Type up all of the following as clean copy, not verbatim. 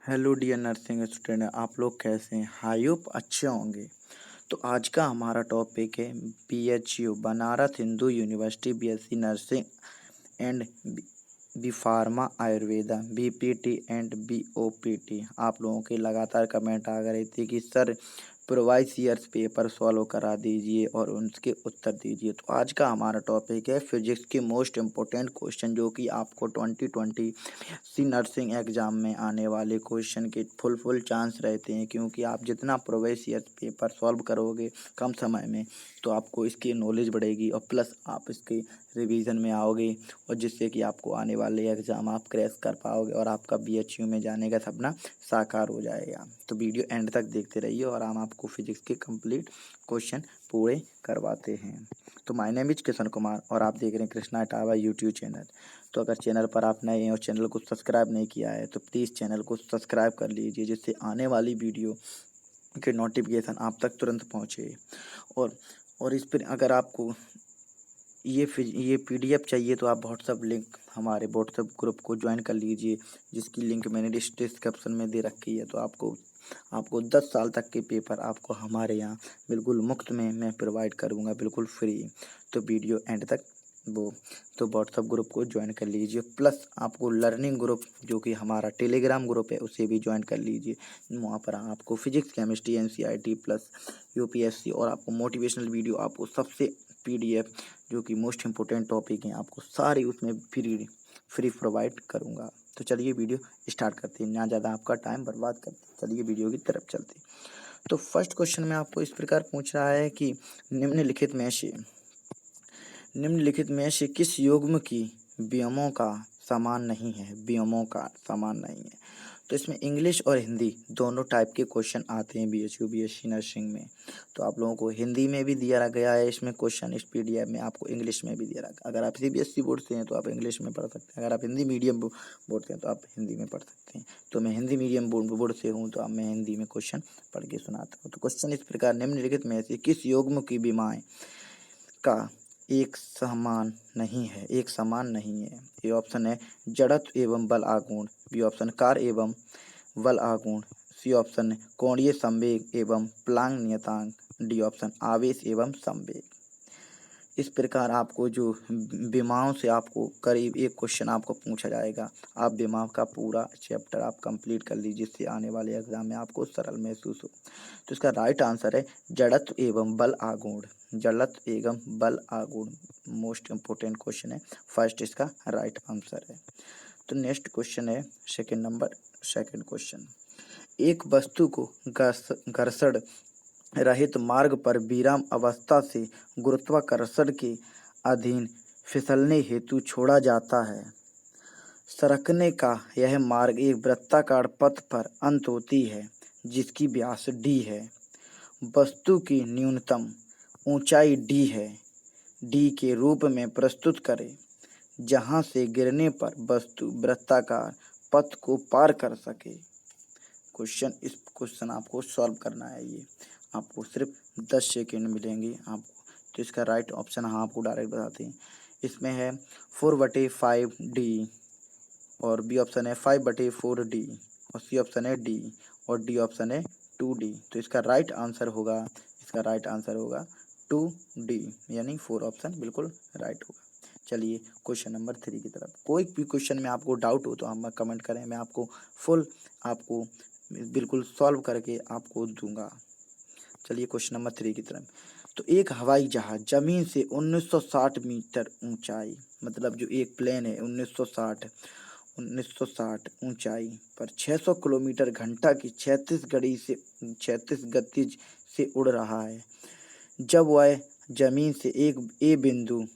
Hello dear nursing student, आप लोग कैसे हैं? आई होप अच्छे होंगे। तो आज का हमारा टॉपिक है BHU Banaras Hindu university BSc nursing and B pharma Ayurveda BPT एंड BOPT। आप लोगों के लगातार कमेंट आ रहे थे कि सर प्रोवाइस ईयर्स पेपर सॉल्व करा दीजिए और उनके उत्तर दीजिए। तो आज का हमारा टॉपिक है फिजिक्स के मोस्ट इम्पोर्टेंट क्वेश्चन, जो कि आपको 2020 सी नर्सिंग एग्जाम में आने वाले क्वेश्चन के फुल चांस रहते हैं, क्योंकि आप जितना प्रोवाइस ईयर्स पेपर सॉल्व करोगे कम समय में तो आपको इसकी नॉलेज बढ़ेगी और प्लस आप इसके रिवीजन में आओगे, और जिससे कि आपको आने वाले एग्ज़ाम आप क्रैश कर पाओगे और आपका BHU में जाने का सपना साकार हो जाएगा। तो वीडियो एंड तक देखते रहिए और हम आपको फिजिक्स के कंप्लीट क्वेश्चन पूरे करवाते हैं। तो my name is Kishan Kumar और आप देख रहे हैं कृष्णा टावर यूट्यूब चैनल। तो अगर चैनल पर आप नए हैं और चैनल को सब्सक्राइब नहीं किया है तो प्लीज़ चैनल को सब्सक्राइब कर लीजिए, जिससे आने वाली वीडियो के नोटिफिकेशन आप तक तुरंत पहुँचे। और इस पर अगर आपको ये PDF चाहिए तो आप व्हाट्सअप लिंक हमारे व्हाट्सअप ग्रुप को ज्वाइन कर लीजिए, जिसकी लिंक मैंने डिस्क्रिप्शन में दे रखी है। तो आपको 10 साल तक के पेपर आपको हमारे यहाँ बिल्कुल मुफ्त में मैं प्रोवाइड करूँगा, बिल्कुल फ्री। तो वीडियो एंड तक वो तो व्हाट्सअप ग्रुप को ज्वाइन कर लीजिए, प्लस आपको लर्निंग ग्रुप जो कि हमारा टेलीग्राम ग्रुप है उसे भी ज्वाइन कर लीजिए। वहाँ पर आपको physics chemistry NCERT plus UPSC और आपको मोटिवेशनल वीडियो, आपको सबसे PDF जो कि मोस्ट इम्पोर्टेंट टॉपिक हैं, आपको सारी उसमें फ्री प्रोवाइड करूँगा। तो चलिए वीडियो स्टार्ट करते हैं, ना ज़्यादा आपका टाइम बर्बाद करते, चलिए वीडियो की तरफ चलते हैं। तो फर्स्ट क्वेश्चन में आपको इस प्रकार पूछ रहा है कि निम्नलिखित में से किस युग्म की व्योमों का समान नहीं है? व्योमों का समान नहीं है। तो इसमें इंग्लिश और हिंदी दोनों टाइप के क्वेश्चन आते हैं BHU BSc नर्सिंग में। तो आप लोगों को हिंदी में भी दिया गया है इसमें क्वेश्चन, इस PDF में आपको इंग्लिश में भी दिया रखा। अगर आप CBSC बोर्ड से हैं तो आप इंग्लिश में पढ़ सकते हैं, अगर आप हिंदी मीडियम बोर्ड से हैं तो आप हिंदी में पढ़ सकते हैं। तो मैं हिंदी मीडियम बोर्ड से हूँ तो अब मैं हिंदी में क्वेश्चन पढ़ के सुनाता हूँ। तो क्वेश्चन इस प्रकार, निम्नलिखित में से किस युग्म की बीमाएँ का एक समान नहीं है? ये ऑप्शन है जड़त्व एवं बल आघूर्ण, बी ऑप्शन कार्य एवं बल आघूर्ण, सी ऑप्शन है कोणीय संवेग एवं प्लांक नियतांक, डी ऑप्शन आवेश एवं संवेग। इस प्रकार आपको जो विमाओं से आपको करीब एक क्वेश्चन आपको पूछा जाएगा। आप विमाओं का पूरा चैप्टर आप कंप्लीट कर लीजिए, जिससे आने वाले एग्जाम में आपको सरल महसूस हो। तो इसका राइट आंसर है जड़त्व एवं बल आघूर्ण। जड़त्व एवं बल आघूर्ण मोस्ट इम्पोर्टेंट क्वेश्चन है, फर्स्ट इसका राइट आंसर है। तो नेक्स्ट क्वेश्चन है सेकंड क्वेश्चन। एक वस्तु को घर्षण रहित मार्ग पर विराम अवस्था से गुरुत्वाकर्षण के अधीन फिसलने हेतु छोड़ा जाता है। सरकने का यह मार्ग एक वृत्ताकार पथ पर अंत होती है, जिसकी व्यास d है। वस्तु की न्यूनतम ऊंचाई d है। d के रूप में प्रस्तुत करें, जहां से गिरने पर वस्तु वृत्ताकार पथ को पार कर सके। इस क्वेश्चन आपको सॉल्व करना है। ये आपको सिर्फ 10 सेकेंड मिलेंगे आपको। तो इसका राइट ऑप्शन हाँ आपको डायरेक्ट बताते हैं। इसमें है 4/5D और बी ऑप्शन है 5/4D और सी ऑप्शन है D और डी ऑप्शन है 2D। तो इसका राइट आंसर होगा 2D, यानी 4 ऑप्शन बिल्कुल राइट होगा। चलिए क्वेश्चन नंबर 3 की तरफ। कोई भी क्वेश्चन में आपको डाउट हो तो हम कमेंट करें, मैं आपको आपको बिल्कुल सॉल्व करके आपको दूंगा। चलिए क्वेश्चन नंबर 3 की तरफ। तो एक हवाई जहाज जमीन से 1960 मीटर ऊंचाई, मतलब जो एक प्लेन है 1960 ऊंचाई पर 600 किलोमीटर घंटा की 36 गतिज से उड़ रहा है। जब वह जमीन से एक ए बिंदु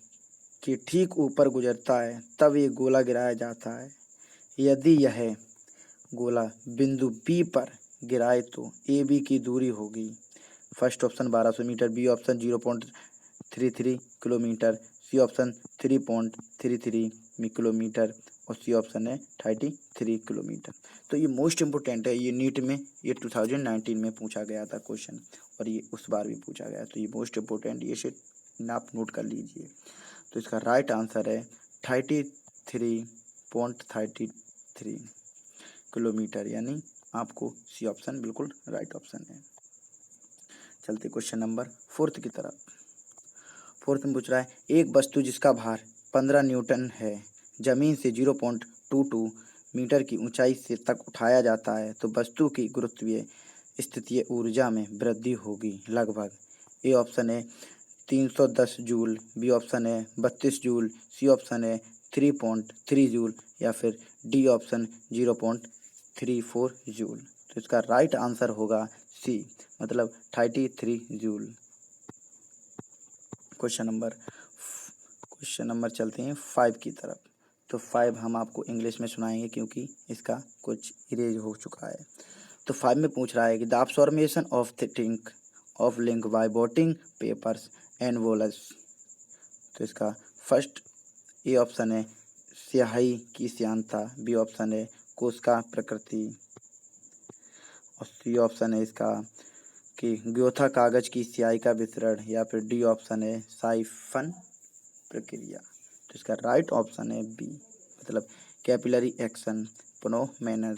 के ठीक ऊपर गुजरता है तब एक गोला गिराया जाता है। यदि यह गोला बिंदु बी पर गिराए तो ए बी की दूरी होगी। First option 1200 meter, B option 0.33 kilometer, C option 3.33 kilometer और सी ऑप्शन है 33 किलोमीटर। तो ये मोस्ट इम्पोर्टेंट है, ये नीट में ये 2019 में पूछा गया था क्वेश्चन, और ये उस बार भी पूछा गया। तो ये मोस्ट इम्पोर्टेंट, ये से आप नोट कर लीजिए। तो इसका राइट आंसर है 33.33 किलोमीटर, यानी आपको सी ऑप्शन बिल्कुल राइट ऑप्शन है। चलते क्वेश्चन नंबर 4 की तरफ। 4 में पूछ रहा है, एक वस्तु जिसका भार 15 न्यूटन है जमीन से 0.22 मीटर की ऊंचाई से तक उठाया जाता है तो वस्तु की गुरुत्वीय स्थितीय ऊर्जा में वृद्धि होगी लगभग। ए ऑप्शन है 310 जूल, बी ऑप्शन है 32 जूल, सी ऑप्शन है 3.3 जूल या फिर डी ऑप्शन 0.34 जूल। तो इसका राइट आंसर होगा सी, मतलब 33 जूल। क्वेश्चन नंबर चलते हैं 5 की तरफ। तो 5 हम आपको इंग्लिश में सुनाएंगे क्योंकि इसका कुछ इरेज हो चुका है। तो 5 में पूछ रहा है कि the absorption of the think of link by boating papers and walls. तो इसका फर्स्ट ए ऑप्शन है स्याही की श्यानता, बी ऑप्शन है कोशिका प्रकृति और सी ऑप्शन है इसका कि ग्योथा कागज की स्याही का वितरण या फिर डी ऑप्शन है साइफन प्रक्रिया। तो इसका राइट ऑप्शन है बी, मतलब कैपिलरी एक्शन प्रोमेनन।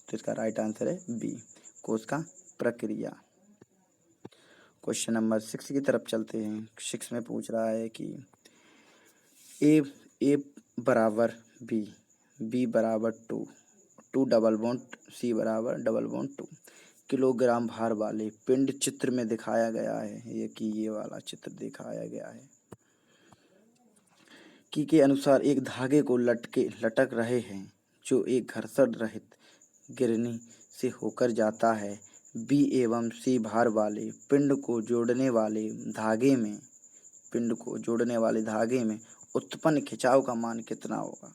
तो इसका राइट आंसर है बी, कोशिका प्रक्रिया। क्वेश्चन नंबर 6 की तरफ चलते हैं। 6 में पूछ रहा है कि ए बराबर बी बराबर 2 डबल बॉन्ड सी बराबर डबल बॉन्ड 2 किलोग्राम भार वाले पिंड चित्र में दिखाया गया है। ये वाला चित्र दिखाया गया है कि के अनुसार एक धागे को लटक रहे हैं जो एक घर्षण रहित गिरनी से होकर जाता है। बी एवं सी भार वाले पिंड को जोड़ने वाले धागे में उत्पन्न खिंचाव का मान कितना होगा।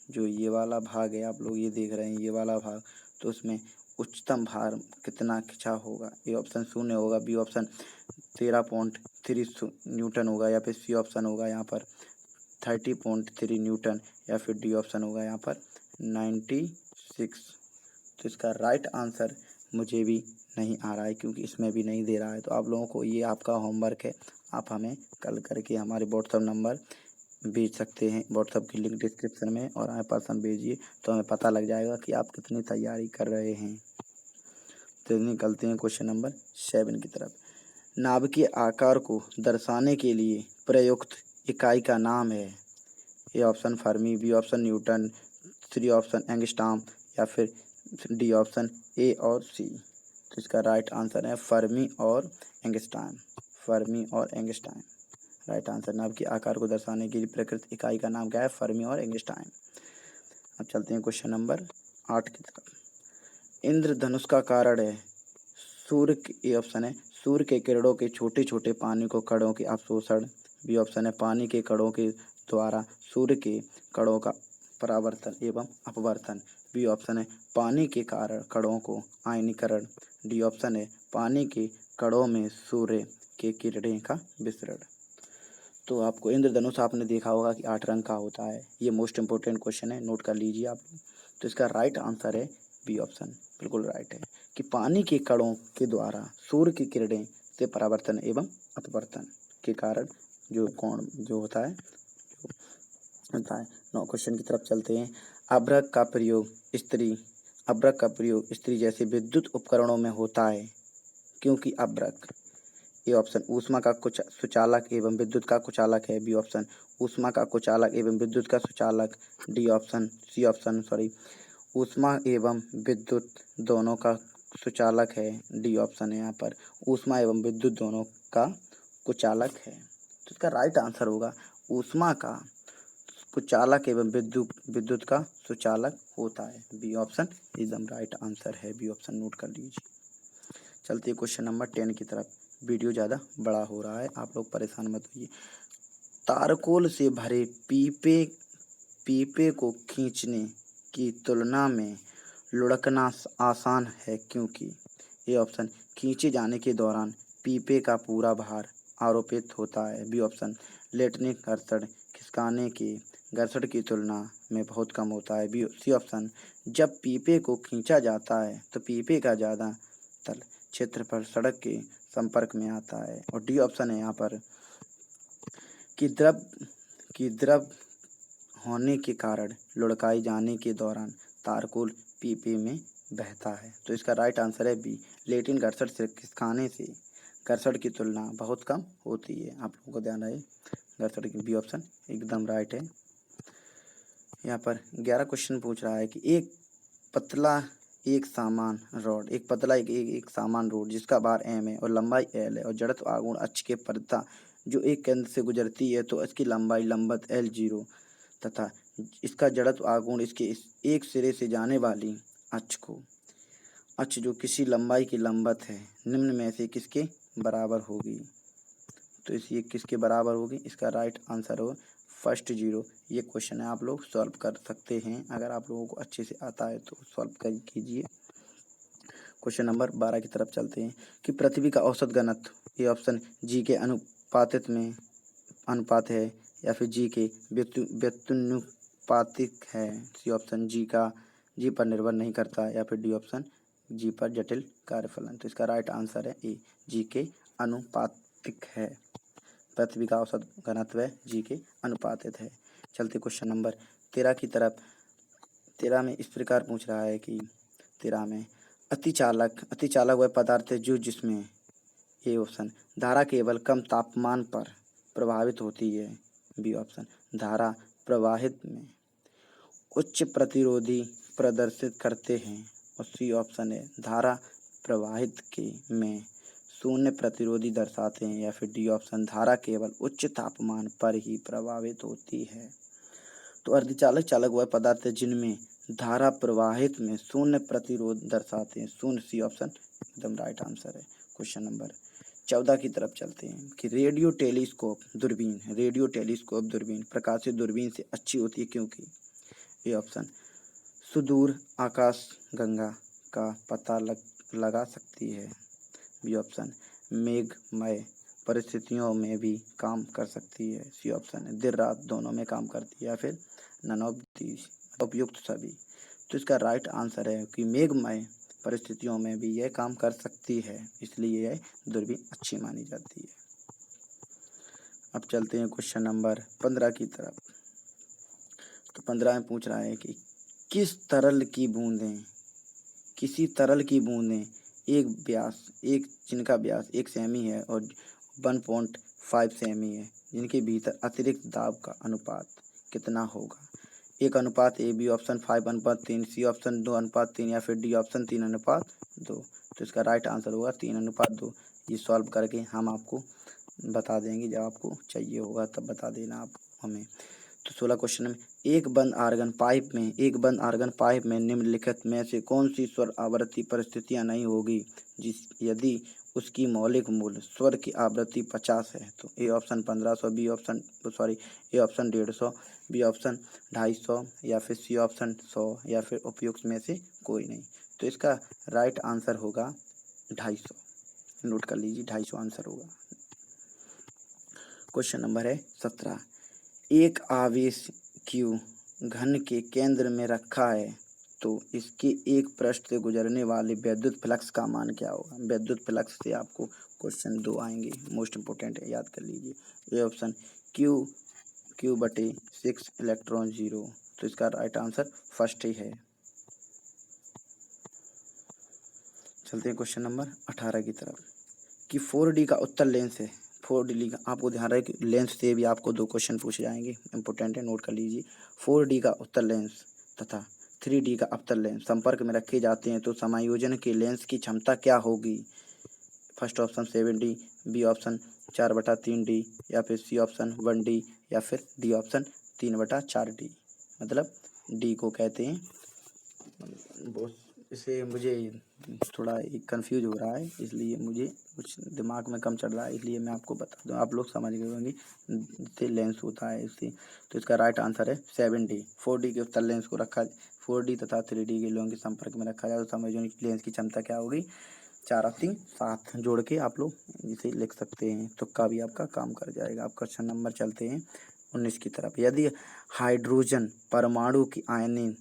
जो ये वाला भाग है, आप लोग ये देख रहे हैं ये वाला भाग, तो उसमें उच्चतम भार कितना खिंचाव होगा। ए ऑप्शन 0 होगा, बी ऑप्शन 13.3 न्यूटन होगा या फिर सी ऑप्शन होगा यहाँ पर 30.3 न्यूटन या फिर डी ऑप्शन होगा यहाँ पर 96। तो इसका राइट आंसर मुझे भी नहीं आ रहा है क्योंकि इसमें भी नहीं दे रहा है। तो आप लोगों को ये आपका होमवर्क है, आप हमें कल करके हमारे व्हाट्सअप नंबर भेज सकते हैं। व्हाट्सअप की लिंक डिस्क्रिप्शन में और हमें पर्सन भेजिए तो हमें पता लग जाएगा कि आप कितनी तैयारी कर रहे हैं। तो निकलते हैं क्वेश्चन नंबर 7 की तरफ। नाभिकीय आकार को दर्शाने के लिए प्रयुक्त इकाई का नाम है। A option Fermi, B option Newton, C option angstrom या फिर डी ऑप्शन ए और सी। तो इसका राइट आंसर है फर्मी और एंगस्ट्रॉम। Right answer. नाभ के आकार को दर्शाने के लिए प्रकृत इकाई का नाम क्या है, फर्मी और एंगस्ट्रॉम। अब चलते हैं क्वेश्चन नंबर 8 की तरफ। इंद्रधनुष का कारण है सूर्य ए ऑप्शन है सूर्य के किरणों के छोटे छोटे पानी को कणों के अवशोषण, बी ऑप्शन है पानी के कणों के द्वारा सूर्य के कणों का परावर्तन एवं अपवर्तन, बी ऑप्शन है पानी के कारण कणों को आयनीकरण, डी ऑप्शन है पानी के कणों में सूर्य के किरणें का विसरण। तो आपको इंद्रधनुष आपने देखा होगा कि 8 रंग का होता है। ये मोस्ट इंपोर्टेंट क्वेश्चन है, नोट कर लीजिए आप। तो इसका राइट आंसर है बी ऑप्शन, बिल्कुल राइट है कि पानी के कणों के द्वारा सूर्य की किरणें से परावर्तन एवं अपवर्तन के कारण जो कोण जो होता है 9 क्वेश्चन की तरफ चलते हैं। अभ्रक का प्रयोग स्त्री जैसे विद्युत उपकरणों में होता है क्योंकि अभ्रक ए ऑप्शन ऊष्मा का कुछ सुचालक एवं विद्युत का कुचालक है, बी ऑप्शन ऊष्मा का कुचालक एवं विद्युत का सुचालक, डी ऑप्शन सी ऑप्शन ऊष्मा एवं विद्युत दोनों का सुचालक है, डी ऑप्शन है यहाँ पर ऊष्मा एवं विद्युत दोनों का कुचालक है। तो इसका राइट आंसर होगा ऊष्मा का कुचालक एवं विद्युत का सुचालक होता है, बी ऑप्शन एकदम राइट आंसर है, बी ऑप्शन नोट कर लीजिए। चलते क्वेश्चन नंबर 10 की तरफ। वीडियो ज़्यादा बड़ा हो रहा है, आप लोग परेशान मत होइए। तारकोल से भरे पीपे को खींचने की तुलना में लुढ़कना आसान है क्योंकि ये ऑप्शन खींचे जाने के दौरान पीपे का पूरा भार आरोपित होता है, बी ऑप्शन लेटने घर्षण खिसकाने के घर्षण की तुलना में बहुत कम होता है, बी सी ऑप्शन जब पीपे को खींचा जाता है तो पीपे का ज़्यादा तल क्षेत्र पर सड़क के संपर्क में आता है, और डी ऑप्शन है यहाँ पर कि द्रव होने के कारण लुढ़काए जाने के दौरान तारकोल पीपे में बहता है। तो इसका राइट आंसर है बी। लेटिन घर्षण से खाने से घर्षण की तुलना बहुत कम होती है। आप लोगों को ध्यान रहे, घर्षण की बी ऑप्शन एकदम राइट है। यहाँ पर 11 क्वेश्चन पूछ रहा है कि एक पतला एक सामान रोड जिसका भार m है और लंबाई l है और जड़त्व आघूर्ण अक्ष के परितः जो एक केंद्र से गुजरती है तो इसकी लंबाई लंबवत L0 तथा इसका जड़त्व आघूर्ण इसके एक सिरे से जाने वाली अक्ष जो किसी लंबाई की लंबवत है निम्न में से किसके बराबर होगी। तो ये किसके बराबर होगी, इसका राइट आंसर हो फर्स्ट 0। ये क्वेश्चन है, आप लोग सॉल्व कर सकते हैं। अगर आप लोगों को अच्छे से आता है तो सॉल्व कर कीजिए। क्वेश्चन नंबर 12 की तरफ चलते हैं कि पृथ्वी का औसत घनत्व, ये ऑप्शन जी के अनुपात है या फिर जी के व्युत्नुपातिक है। सी ऑप्शन जी पर निर्भर नहीं करता या फिर डी ऑप्शन जी पर जटिल कार्यफलन। तो इसका राइट आंसर है ए, जी के अनुपातिक है। पृथ्वी का औसत घनत्व है जी के अनुपातिक है। चलते क्वेश्चन नंबर 13 की तरफ। 13 में इस प्रकार पूछ रहा है कि 13 में अतिचालक वह पदार्थ है जिसमें ए ऑप्शन धारा केवल कम तापमान पर प्रभावित होती है। बी ऑप्शन धारा प्रवाहित में उच्च प्रतिरोधी प्रदर्शित करते हैं और सी ऑप्शन है धारा प्रवाहित के में शून्य प्रतिरोधी दर्शाते हैं या फिर डी ऑप्शन धारा केवल उच्च तापमान पर ही प्रभावित होती है। तो अर्धचालक चालक वह पदार्थ है जिनमें धारा प्रवाहित में शून्य प्रतिरोध दर्शाते हैं। शून्य, सी ऑप्शन एकदम राइट आंसर है। क्वेश्चन नंबर 14 की तरफ चलते हैं कि रेडियो टेलीस्कोप दूरबीन प्रकाशित दूरबीन से अच्छी होती है क्योंकि ये ऑप्शन सुदूर आकाश गंगा का पता लगा सकती है। बी ऑप्शन मेघमय परिस्थितियों में भी काम कर सकती है। सी ऑप्शन है दिन रात दोनों में काम करती है या फिर नन ऑफ दीज, उपयुक्त सभी। तो इसका राइट आंसर है कि मेघमय परिस्थितियों में भी यह काम कर सकती है, इसलिए यह दूरबीन अच्छी मानी जाती है। अब चलते हैं क्वेश्चन नंबर 15 की तरफ। तो 15 में पूछ रहा है कि किसी तरल की बूंदें जिनका व्यास 1 सेमी है और 1.5 सेमी है, जिनके भीतर अतिरिक्त दाब का अनुपात कितना होगा। 1:1, बी ऑप्शन 5:3, सी ऑप्शन 2:3 या फिर डी ऑप्शन 3:2। तो इसका राइट आंसर होगा 3:2। ये सॉल्व करके हम आपको बता देंगे, जब आपको चाहिए होगा तब बता देना आप हमें। तो 16 क्वेश्चन में एक बंद आर्गन पाइप में निम्नलिखित में से कौन सी स्वर आवृत्ति परिस्थितियां नहीं होगी यदि उसकी मौलिक मूल स्वर की आवृत्ति 50 है। तो A option 1500, A option 150, B option 250 या फिर सी ऑप्शन 100 या फिर उपयुक्त में से कोई नहीं। तो इसका राइट आंसर होगा 250। नोट कर लीजिए, 250 आंसर होगा। क्वेश्चन नंबर है 17। एक आवेश Q घन के केंद्र में रखा है तो इसके एक पृष्ठ से गुजरने वाले विद्युत फ्लक्स का मान क्या होगा। विद्युत फ्लक्स से आपको क्वेश्चन 2 आएंगे, मोस्ट इंपोर्टेंट है, याद कर लीजिए। ये ऑप्शन Q/6 इलेक्ट्रॉन 0। तो इसका राइट आंसर फर्स्ट ही है। चलते हैं क्वेश्चन नंबर 18 की तरफ कि 4D का उत्तर लेंस है। 4D का आपको ध्यान रहे कि लेंस से भी आपको 2 क्वेश्चन पूछे जाएंगे, इंपॉर्टेंट है, नोट कर लीजिए। 4D का उत्तर लेंस तथा 3D का अवतल लेंस संपर्क में रखे जाते हैं तो समायोजन के लेंस की क्षमता क्या होगी। First option 7D, B option 4/3D या फिर सी ऑप्शन 1D या फिर डी ऑप्शन 3/4D। मतलब डी को कहते हैं, बहुत इसे मुझे थोड़ा कंफ्यूज हो रहा है, इसलिए मुझे कुछ दिमाग में कम चल रहा है, इसलिए मैं आपको बता दूं, आप लोग समझ गए होंगे इससे लेंस होता है इससे। तो इसका राइट आंसर है 7D। 4D के उत्तर लेंस को 4D तथा 3D के लेंस के संपर्क में रखा जाए तो समायोजन लेंस की क्षमता क्या होगी। 4 और 3 7 जोड़ के आप लोग इसे लिख सकते हैं, तुक्का भी आपका काम कर जाएगा। आप क्वेश्चन नंबर चलते हैं 19 की तरफ। यदि हाइड्रोजन परमाणु की आयनीकरण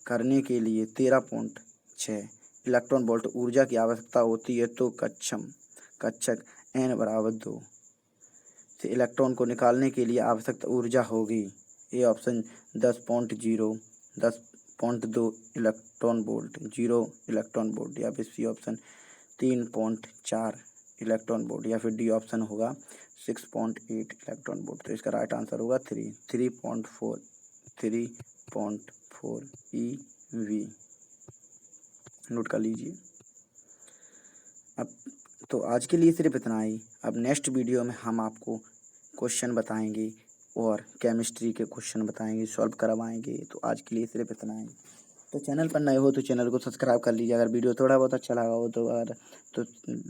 करने के लिए 13.6 इलेक्ट्रॉन वोल्ट ऊर्जा की आवश्यकता होती है तो कक्षक n = 2 से इलेक्ट्रॉन को निकालने के लिए आवश्यक ऊर्जा होगी। A option 10.2 electron volt 0 electron volt, या फिर सी ऑप्शन 3.4 इलेक्ट्रॉन वोल्ट, या फिर डी ऑप्शन होगा 6.8 इलेक्ट्रॉन वोल्ट। तो इसका राइट आंसर होगा 3.4 EV। नोट कर लीजिए। अब तो आज के लिए सिर्फ इतना ही। अब नेक्स्ट वीडियो में हम आपको क्वेश्चन बताएंगे और केमिस्ट्री के क्वेश्चन बताएंगे, सॉल्व करवाएंगे। तो आज के लिए सिर्फ इतना ही। तो चैनल पर नए हो तो चैनल को सब्सक्राइब कर लीजिए। अगर वीडियो थोड़ा बहुत अच्छा लगा हो तो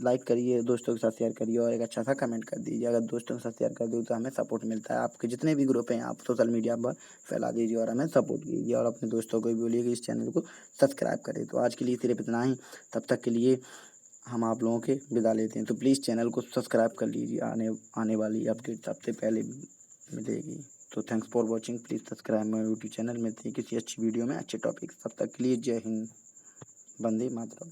लाइक करिए, दोस्तों के साथ शेयर करिए और एक अच्छा सा कमेंट कर दीजिए। अगर दोस्तों के साथ शेयर कर दो तो हमें सपोर्ट मिलता है। आपके जितने भी ग्रुप हैं आप सोशल मीडिया पर फैला दीजिए और हमें सपोर्ट कीजिए, और अपने दोस्तों को भी बोलिए कि इस चैनल को सब्सक्राइब करें। तो आज के लिए सिर्फ इतना ही। तब तक के लिए हम आप लोगों के विदा लेते हैं। तो प्लीज़ चैनल को सब्सक्राइब कर लीजिए, आने वाली अपडेट सबसे पहले मिलेगी। तो thanks for watching, please subscribe my YouTube channel. मिलते हैं किसी अच्छी वीडियो में अच्छे टॉपिक। तब तक के लिए जय हिंद, वंदे मातरम।